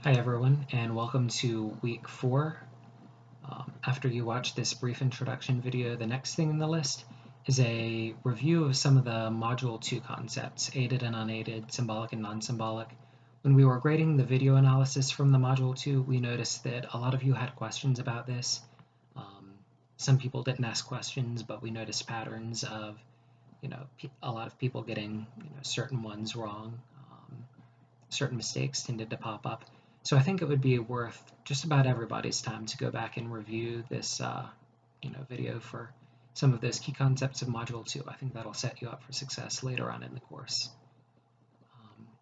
Hi everyone, and welcome to week 4. After you watch this brief introduction video, the next thing in the list is a review of some of the Module 2 concepts, aided and unaided, symbolic and non-symbolic. When we were grading the video analysis from the Module 2, we noticed that a lot of you had questions about this. Some people didn't ask questions, but we noticed patterns of a lot of people getting certain ones wrong. Certain mistakes tended to pop up. So I think it would be worth just about everybody's time to go back and review this video for some of those key concepts of Module 2. I think that'll set you up for success later on in the course.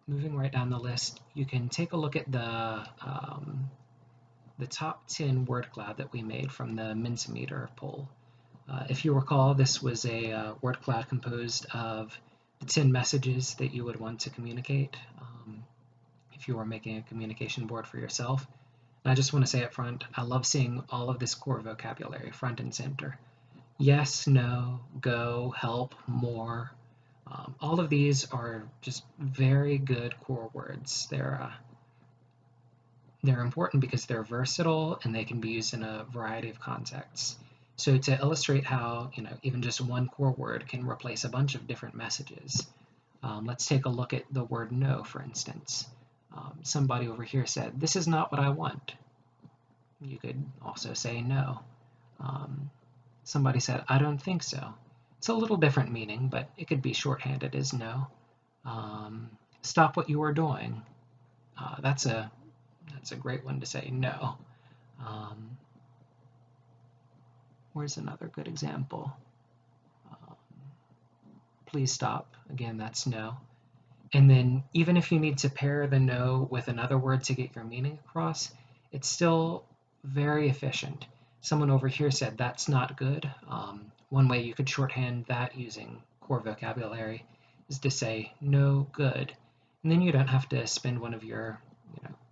Moving right down the list, you can take a look at the top 10 word cloud that we made from the Mentimeter poll. If you recall, this was a word cloud composed of the 10 messages that you would want to communicate if you were making a communication board for yourself. And I just want to say up front, I love seeing all of this core vocabulary front and center. Yes, no, go, help, more. All of these are just very good core words. They're important because they're versatile and they can be used in a variety of contexts. So to illustrate how even just one core word can replace a bunch of different messages, let's take a look at the word no, for instance. Somebody over here said, "This is not what I want." You could also say no. Somebody said, "I don't think so." It's a little different meaning, but it could be shorthanded as no. Stop what you are doing. That's a great one to say no. Where's another good example? Please stop. Again, that's no. And then even if you need to pair the no with another word to get your meaning across, it's still very efficient. Someone over here said that's not good. One way you could shorthand that using core vocabulary is to say no good. And then you don't have to spend one of your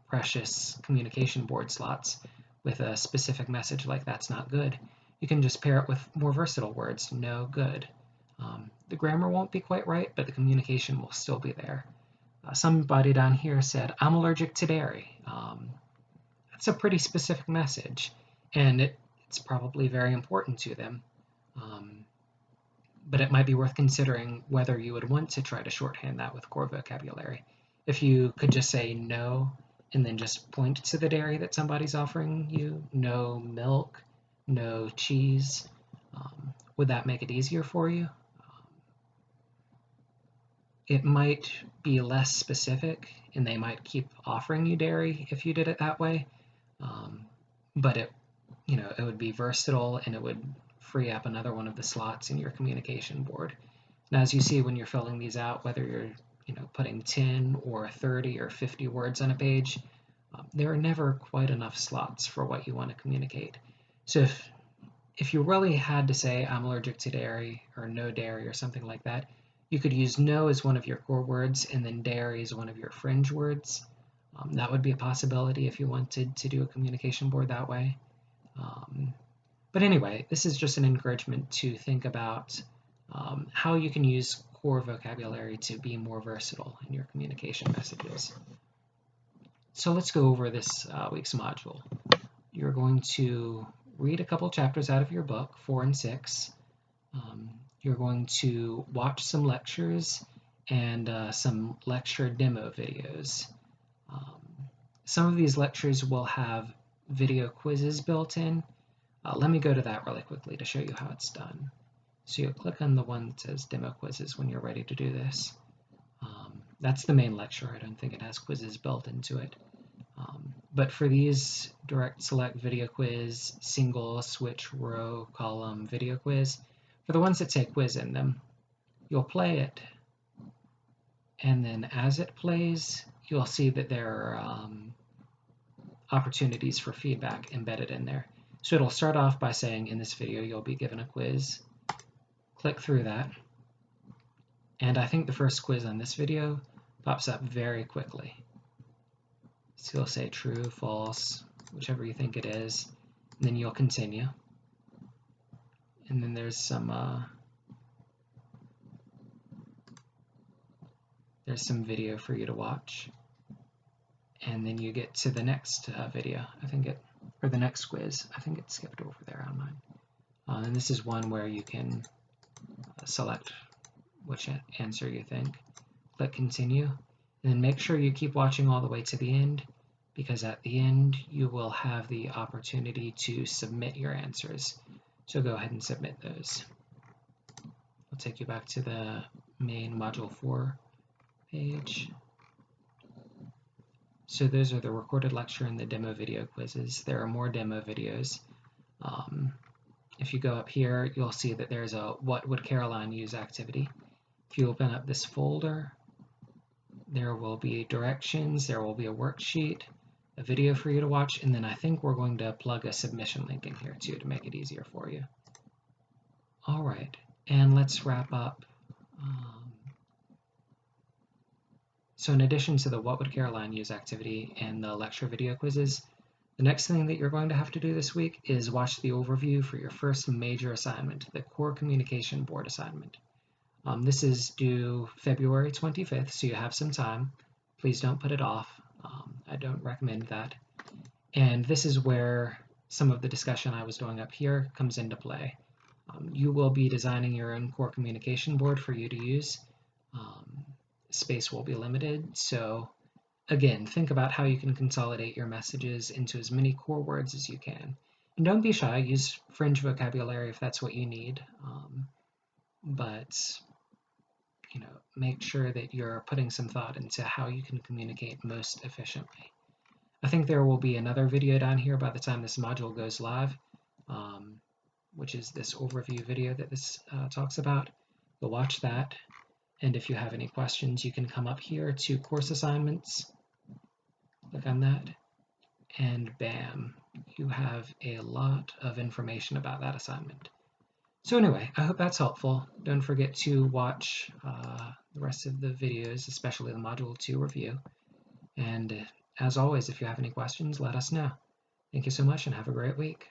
precious communication board slots with a specific message like that's not good. You can just pair it with more versatile words, no good. The grammar won't be quite right, but the communication will still be there. Somebody down here said, "I'm allergic to dairy." That's a pretty specific message, and it's probably very important to them. But it might be worth considering whether you would want to try to shorthand that with core vocabulary. If you could just say no, and then just point to the dairy that somebody's offering you, no milk, no cheese, would that make it easier for you? It might be less specific, and they might keep offering you dairy if you did it that way. But it would be versatile, and it would free up another one of the slots in your communication board. Now, as you see when you're filling these out, whether you're putting 10 or 30 or 50 words on a page, there are never quite enough slots for what you want to communicate. So if you really had to say I'm allergic to dairy or no dairy or something like that, you could use no as one of your core words and then dairy as one of your fringe words. That would be a possibility if you wanted to do a communication board that way. But anyway, this is just an encouragement to think about how you can use core vocabulary to be more versatile in your communication messages. So let's go over this week's module. You're going to read a couple chapters out of your book, 4 and 6. You're going to watch some lectures and some lecture demo videos. Some of these lectures will have video quizzes built in. Let me go to that really quickly to show you how it's done. So you'll click on the one that says demo quizzes when you're ready to do this. That's the main lecture. I don't think it has quizzes built into it. But for these direct select video quiz, single switch row column video quiz, for the ones that say quiz in them, you'll play it, and then as it plays, you'll see that there are opportunities for feedback embedded in there. So it'll start off by saying, in this video, you'll be given a quiz. Click through that. And I think the first quiz on this video pops up very quickly. So you'll say true, false, whichever you think it is, and then you'll continue. And then there's some video for you to watch. and then you get to the next video. Or the next quiz. I think it skipped over there on mine. And this is one where you can select which answer you think. Click continue, and then make sure you keep watching all the way to the end, because at the end you will have the opportunity to submit your answers. So go ahead and submit those. I'll take you back to the main Module 4 page. So those are the recorded lecture and the demo video quizzes. There are more demo videos. If you go up here, you'll see that there's a What Would Caroline Use activity. If you open up this folder, there will be directions, there will be a worksheet, a video for you to watch, and then I think we're going to plug a submission link in here too to make it easier for you. All right, and let's wrap up. So in addition to the What Would Caroline Use activity and the lecture video quizzes, the next thing that you're going to have to do this week is watch the overview for your first major assignment, the Core Communication Board assignment. This is due February 25th, so you have some time. Please don't put it off. I don't recommend that. And this is where some of the discussion I was doing up here comes into play. You will be designing your own core communication board for you to use. Space will be limited, so again, think about how you can consolidate your messages into as many core words as you can. And don't be shy, use fringe vocabulary if that's what you need. But make sure that you're putting some thought into how you can communicate most efficiently. I think there will be another video down here by the time this module goes live, which is this overview video that this talks about. You'll watch that, and if you have any questions, you can come up here to course assignments, click on that, and bam, you have a lot of information about that assignment. So anyway, I hope that's helpful. Don't forget to watch the rest of the videos, especially the Module 2 review. And as always, if you have any questions, let us know. Thank you so much and have a great week.